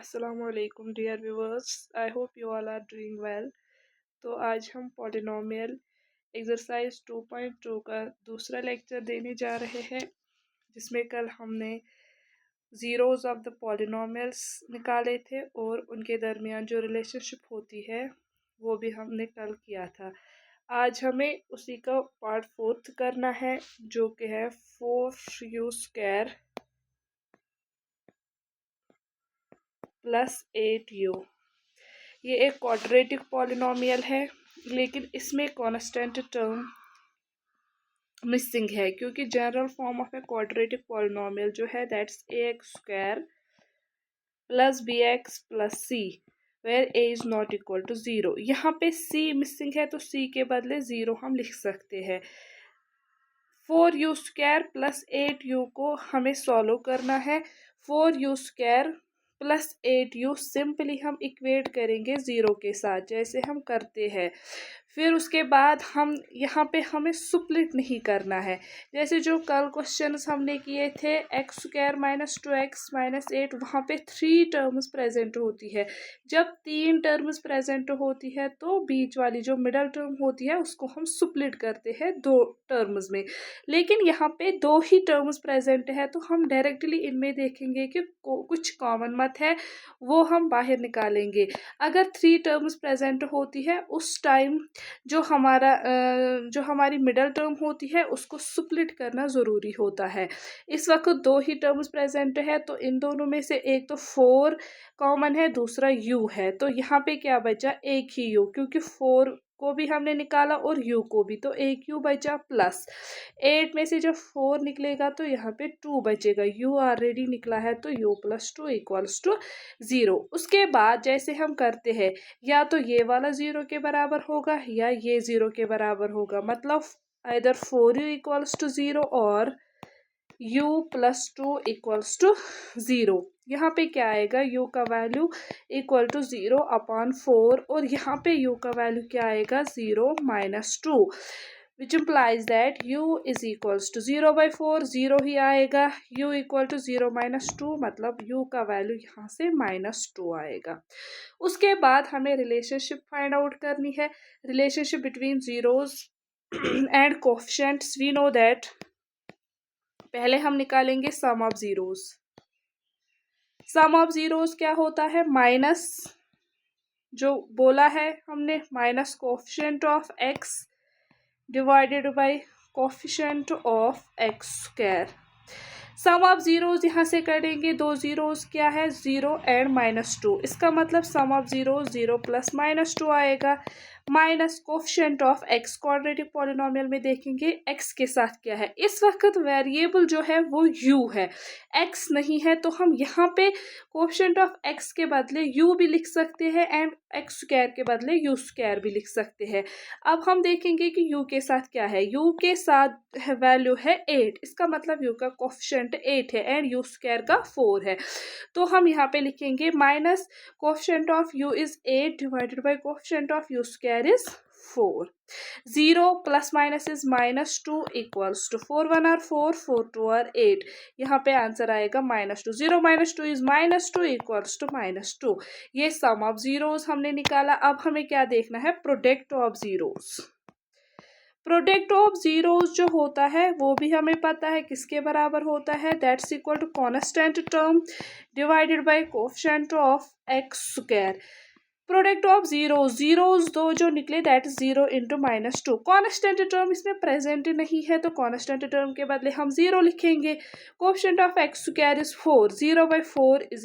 Assalamualaikum dear viewers. I hope you all are doing well. तो आज हम polynomial exercise 2.2 का दूसरा लेक्चर देने जा रहे हैं, जिसमें कल हमने ज़ीरोज़ ऑफ द पॉलिनोमियल्स निकाले थे और उनके दरमियान जो रिलेशनशिप होती है वो भी हमने कल किया था। आज हमें उसी का पार्ट फोर्थ करना है, जो कि है 4u² + 8u। ये एक क्वाड्रेटिक पॉलिनोमियल है, लेकिन इसमें कांस्टेंट टर्म मिसिंग है, क्योंकि general form of a quadratic polynomial जो है that's ax² + bx + c where a is not equal to 0। यहाँ पे c मिसिंग है, तो c के बदले 0 हम लिख सकते हैं। 4u² + 8u को हमें सॉल्व करना है। 4u² + 8u सिंपली हम इक्वेट करेंगे 0 के साथ, जैसे हम करते हैं। फिर उसके बाद हम यहाँ पे हमें सुप्लिट नहीं करना है, जैसे जो कल क्वेश्चंस हमने किए थे x² - 2x - 8, वहाँ पे 3 टर्म्स प्रेजेंट होती है। जब 3 टर्म्स प्रेजेंट होती है तो बीच वाली जो मिडल टर्म होती है उसको हम सुप्लिट करते हैं 2 टर्म्स में। लेकिन यहाँ पे 2 ही टर्म्स प्रेजेंट है, तो हम डायरेक्टली इनमें देखेंगे कि कुछ कॉमन मत है, वो हम बाहर निकालेंगे। अगर 3 टर्म्स प्रेजेंट होती है उस टाइम जो हमारी मिडल टर्म होती है उसको सुप्लिट करना ज़रूरी होता है। इस वक्त 2 ही टर्म्स प्रेजेंट है, तो इन दोनों में से एक तो 4 कॉमन है, दूसरा u है, तो यहाँ पे क्या बचा? एक ही u, क्योंकि 4 को भी हमने निकाला और u को भी, तो एक u बचा। प्लस 8 में से जब 4 निकलेगा तो यहाँ पे 2 बचेगा। u ऑलरेडी निकला है, तो u + 2 = 0। उसके बाद जैसे हम करते हैं, या तो ये वाला 0 के बराबर होगा या ये 0 के बराबर होगा, मतलब either 4u = 0 और u + 2 = 0। यहाँ पे क्या आएगा? u का वैल्यू = 0/4, और यहाँ पे u का वैल्यू क्या आएगा? 0 - 2, which implies that u is equals to 0/4, 0 ही आएगा। u = 0 - 2, मतलब u का वैल्यू यहाँ से -2 आएगा। उसके बाद हमें रिलेशनशिप फाइंड आउट करनी है, relationship between zeros and coefficients. We know that पहले हम निकालेंगे sum of zeros. Sum of zeros क्या होता है? माइनस, जो बोला है हमने, minus coefficient of x divided by coefficient of x²। Sum of zeros यहाँ से करेंगे, 2 जीरोज क्या है? 0 एंड -2। इसका मतलब सम ऑफ जीरोज 0 + -2 आएगा। Minus coefficient of x, quadratic polynomial में देखेंगे x के साथ क्या है। इस वक्त वेरिएबल जो है वो u है, x नहीं है, तो हम यहाँ पे कोफिशिएंट ऑफ x के बदले u भी लिख सकते हैं एंड x² के बदले u² भी लिख सकते हैं। अब हम देखेंगे कि u के साथ क्या है। u के साथ वैल्यू है 8, इसका मतलब u का कोफिशिएंट 8 है एंड u² का 4 है, तो हम यहाँ पे लिखेंगे minus coefficient of u is 8 divided by coefficient of u² is 4। 0 ± is -2 = 4 1 are 4, 4 2 are 8। यहाँ पे आंसर आएगा -2। 0 - 2 इज -2 = -2। ये सम ऑफ जीरोज हमने निकाला। अब हमें क्या देखना है? Product of zeros. Product of zeros जो होता है वो भी हमें पता है किसके बराबर होता है? That's equal to constant term divided by coefficient of x²। Product of zeros, zeros 2 जो निकले दैट 0 × -2। कांस्टेंट टर्म इसमें प्रेजेंट नहीं है, तो कांस्टेंट टर्म के बदले हम 0 लिखेंगे। Coefficient of x² is 4, 0/4 =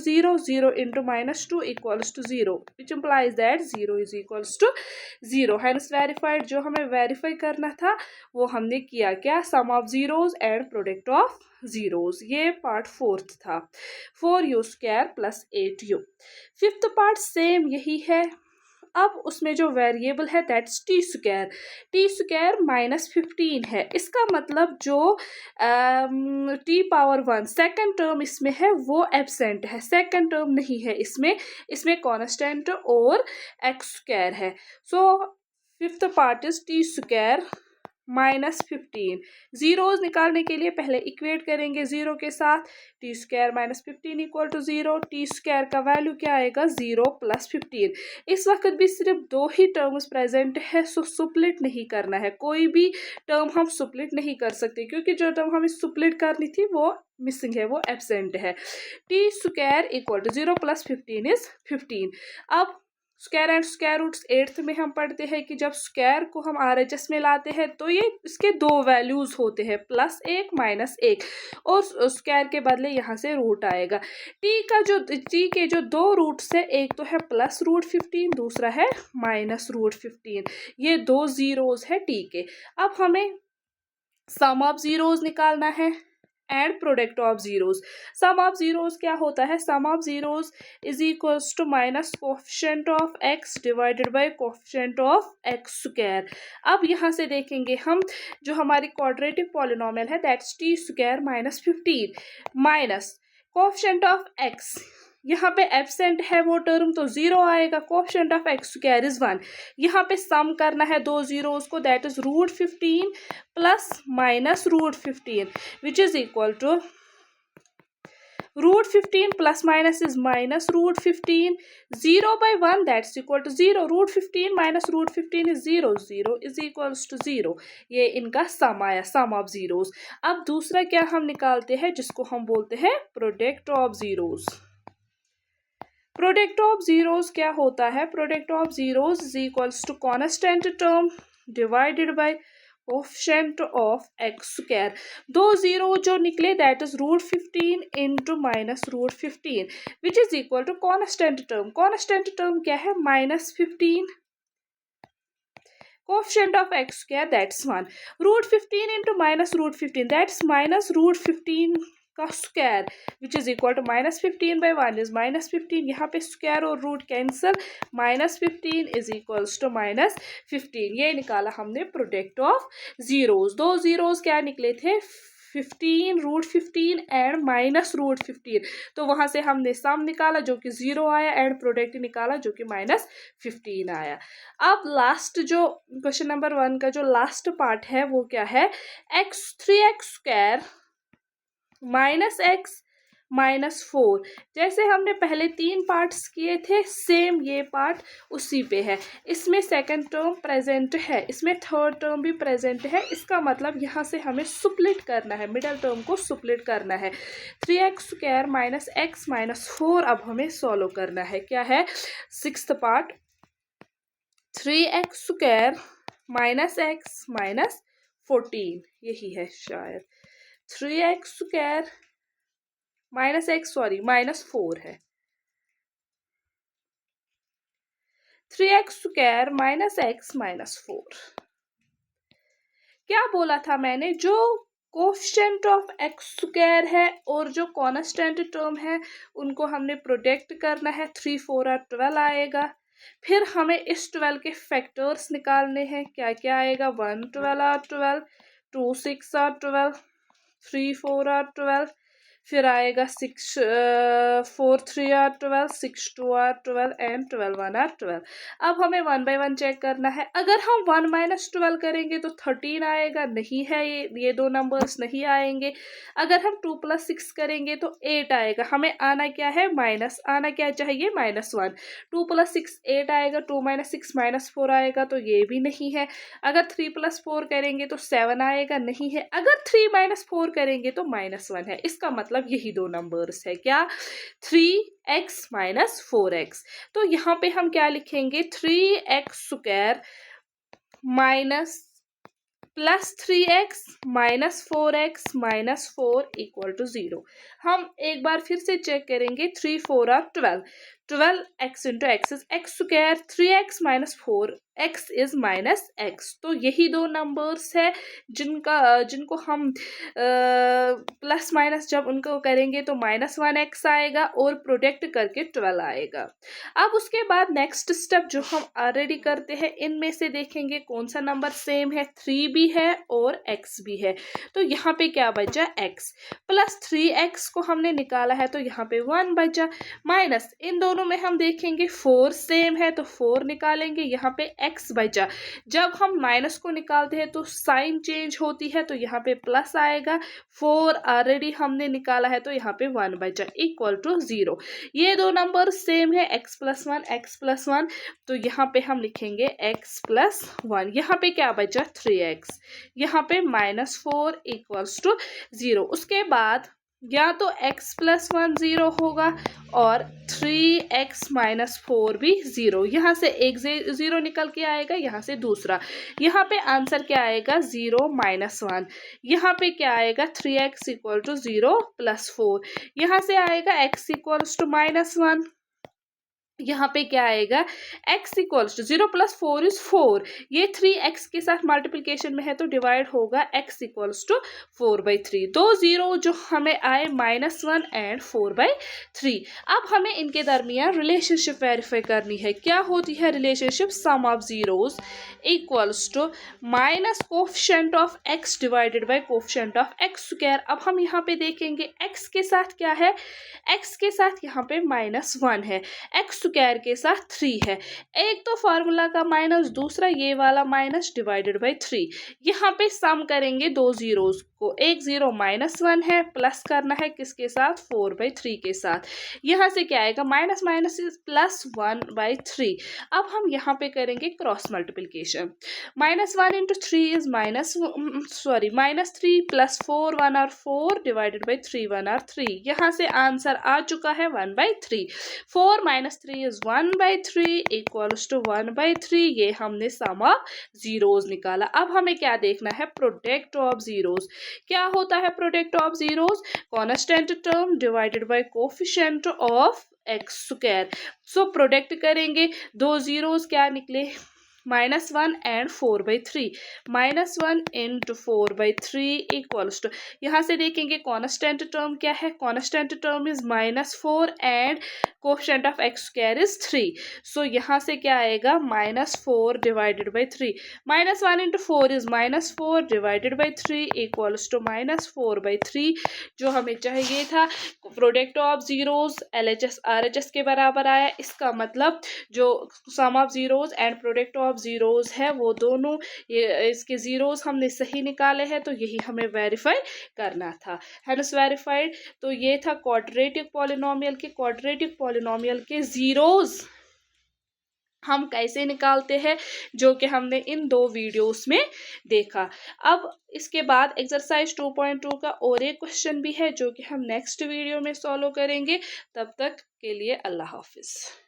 0, 0 × -2 = 0, which implies that 0 = 0। Hence verified. जो हमें वेरीफाई करना था वो हमने किया। क्या? Sum of zeros and product of zeros. ये पार्ट फोर्थ था, 4u² + 8u। Fifth part same यही है। अब उसमें जो वेरिएबल है दैट्स t²। t² -15 है, इसका मतलब जो t⁻1 सेकंड टर्म इसमें है वो एब्सेंट है, सेकंड टर्म नहीं है इसमें कांस्टेंट और x² है। So fifth part is t² -15। Zeros निकालने के लिए पहले इक्वेट करेंगे जीरो के साथ, T square -15 equal to 0। T square का वैल्यू क्या आएगा 0 + 15। इस वक्त भी सिर्फ दो ही टर्म्स प्रेजेंट है, सो सुप्लिट नहीं करना है, कोई भी टर्म हम सुप्लिट नहीं कर सकते क्योंकि जो टर्म हमें सुप्लिट करनी थी वो मिसिंग है, वो एब्सेंट है। T square equal to 0 + 15 is 15। अब square and square roots 8th में हम पढ़ते हैं कि जब स्क्वायर को हम RHS में लाते हैं तो ये इसके दो वैल्यूज होते हैं, +1 -1, और स्क्वायर के बदले यहाँ से रूट आएगा। टी के जो दो रूट्स है, एक तो है +√15, दूसरा है -√15, ये दो जीरोज है टी के। अब हमें सम ऑफ जीरोज निकालना है and product of zeros. Sum of zeros क्या होता है, sum of zeros is equals to minus coefficient of x divided by coefficient of x square. अब यहाँ से देखेंगे हम जो हमारी क्वाड्रेटिक पॉलिनोमियल है that's t square -15 minus coefficient of x, यहाँ पे एब्सेंट है वो टर्म तो 0 आएगा, coefficient of x square is 1। यहाँ पे सम करना है दो जीरोज को, that is √15 plus -√15 which is equal to √15 plus minus is -√15, 0/1 that's equal to 0, √15 minus √15 is 0, 0 is equals to 0। ये इनका सम आया, सम ऑफ जीरोज। अब दूसरा क्या हम निकालते हैं जिसको हम बोलते हैं product of zeros. Product of zeros क्या होता है, product of zeros is equals to constant term divided by coefficient of x square. दो जीरो जो निकले that is √15 into -√15 which is equal to constant term. Constant term क्या है -15, coefficient of x square that's 1, √15 into -√15 that's -√15 का square which is equal to -15/1 is -15, यहाँ पे square और root cancel, -15 is equals to -15। ये निकाला हमने प्रोडक्ट ऑफ जीरोज। दो जीरोज क्या निकले थे 15, √15 एंड -√15, तो वहां से हमने सम निकाला जो कि 0 आया एंड प्रोडक्ट निकाला जो कि -15 आया। अब लास्ट जो क्वेश्चन नंबर 1 का जो लास्ट पार्ट है वो क्या है, 3x स्क्वायर -x -4। जैसे हमने पहले 3 पार्ट्स किए थे सेम ये पार्ट उसी पे है, इसमें सेकंड टर्म प्रेजेंट है, इसमें थर्ड टर्म भी प्रेजेंट है, इसका मतलब यहाँ से हमें सुप्लिट करना है, मिडल टर्म को सुप्लिट करना है। 3x स्क्वायर -x -4 अब हमें सॉल्व करना है। क्या है 6th part, 3x square -x -14, यही है शायद 3x स्क्वायर -4 है, 3x स्क्वायर -x -4। क्या बोला था मैंने, जो कोफिशिएंट ऑफ x स्क्वायर है और जो कांस्टेंट टर्म है उनको हमने प्रोडक्ट करना है, 3 4 और 12 आएगा। फिर हमें इस 12 के फैक्टर्स निकालने हैं, क्या क्या आएगा 1 12 और 12, 2 6 और 12, 3 4 और 12, फिर आएगा 6 4 3 और 12, 6 2 और 12 एंड 12 1 और 12। अब हमें 1 by 1 चेक करना है, अगर हम 1 - 12 करेंगे तो 13 आएगा, नहीं है ये दो नंबर्स नहीं आएंगे। अगर हम 2 + 6 करेंगे तो 8 आएगा, हमें आना क्या है माइनस, आना क्या चाहिए -1। 2 + 6 8 आएगा, 2 - 6 -4 आएगा तो ये भी नहीं है। अगर 3 + 4 करेंगे तो 7 आएगा, नहीं है। अगर 3 - 4 करेंगे तो -1 है, इसका मतलब यही दो नंबर्स है, क्या 3x -4x। तो यहाँ पे हम क्या लिखेंगे 3x square +3x -4x -4 equal to 0। हम एक बार फिर से चेक करेंगे, 3 4 और 12, 12x into x is x square, 3x -4x is -x। तो यही दो नंबर्स है जिनको हम प्लस माइनस जब उनको करेंगे तो -1x आएगा और प्रोडक्ट करके 12 आएगा। अब उसके बाद नेक्स्ट स्टेप जो हम ऑलरेडी करते हैं, इनमें से देखेंगे कौन सा नंबर सेम है, 3 भी है और x भी है। तो यहाँ पे क्या बचा x, +3x को हमने निकाला है तो यहाँ पे 1 बचा, माइनस इन दोनों दोनों में हम देखेंगे 4 सेम है तो 4 निकालेंगे, यहाँ पे x बचा। जब हम माइनस को निकालते हैं तो साइन चेंज होती है, तो यहाँ पे प्लस आएगा। 4 ऑलरेडी हमने निकाला है तो यहाँ पे 1 बचा इक्वल टू 0। ये दो नंबर सेम है x+1 तो यहाँ पे हम लिखेंगे x+1। यहाँ पे क्या बचा 3x, यहाँ पे -4 इक्वल्स टू 0। उसके बाद या तो x+1 0 होगा और 3x-4 भी 0। यहाँ से एक 0 निकल के आएगा, यहाँ से दूसरा। यहाँ पे आंसर क्या आएगा 0 -1। यहाँ पे क्या आएगा 3x = 0 + 4। यहाँ से आएगा x = -1। यहाँ पे क्या आएगा x = 0 + 4 = 4। ये 3x के साथ मल्टीप्लिकेशन में है तो डिवाइड होगा x = 4/3। दो 0 जो हमें आए -1 एंड 4/3। अब हमें इनके दरमियान रिलेशनशिप वेरीफाई करनी है। क्या होती है relationship? Sum of zeros equals to minus coefficient of x divided by coefficient of x²। अब हम यहाँ पे देखेंगे x के साथ क्या है, x के साथ यहाँ पे -1 है, x² के साथ 3 है। एक तो फार्मूला का माइनस, दूसरा ये वाला माइनस डिवाइडेड बाय 3। यहाँ पे सम करेंगे दो जीरोस को, एक 0 -1 है, प्लस करना है किसके साथ 4/3 के साथ। यहाँ से क्या आएगा माइनस माइनस प्लस 1/3। अब हम यहाँ पे करेंगे क्रॉस मल्टीप्लिकेशन। -1 × 3 इज -3 + 4 1 और 4 डिवाइडेड बाय 3 1 और 3। यहाँ से आंसर आ चुका है 1/3। 4 - 3 इज 1/3 इक्वल्स टू 1/3। ये हमने सम ऑफ जीरोस निकाला। अब हमें क्या देखना है प्रोडक्ट ऑफ जीरोस। क्या होता है product of zeros? Constant term divided by coefficient of x²। So product करेंगे, दो जीरोस क्या निकले -1 एंड 4/3। -1 × 4/3 इक्वल्स टू, यहाँ से देखेंगे कांस्टेंट टर्म क्या है, constant term is -4 and coefficient of x² is 3। So यहाँ से क्या आएगा -4 divided by 3। -1 × 4 is -4 divided by 3 equals to -4/3। जो हमें चाहिए था product of zeros LHS RHS के बराबर आया। इसका मतलब जो sum of zeros and product of zeros है वो दोनों इसके जीरोस हमने सही निकाले हैं, तो यही हमें वेरीफाई करना था। Hence verified. तो ये था क्वाड्रेटिक पॉलिनोमियल के जीरोस हम कैसे निकालते हैं, जो कि हमने इन दो वीडियोस में देखा। अब इसके बाद एक्सरसाइज 2.2 का और एक क्वेश्चन भी है जो कि हम नेक्स्ट वीडियो में सॉल्व करेंगे। तब तक के लिए अल्लाह हाफिज।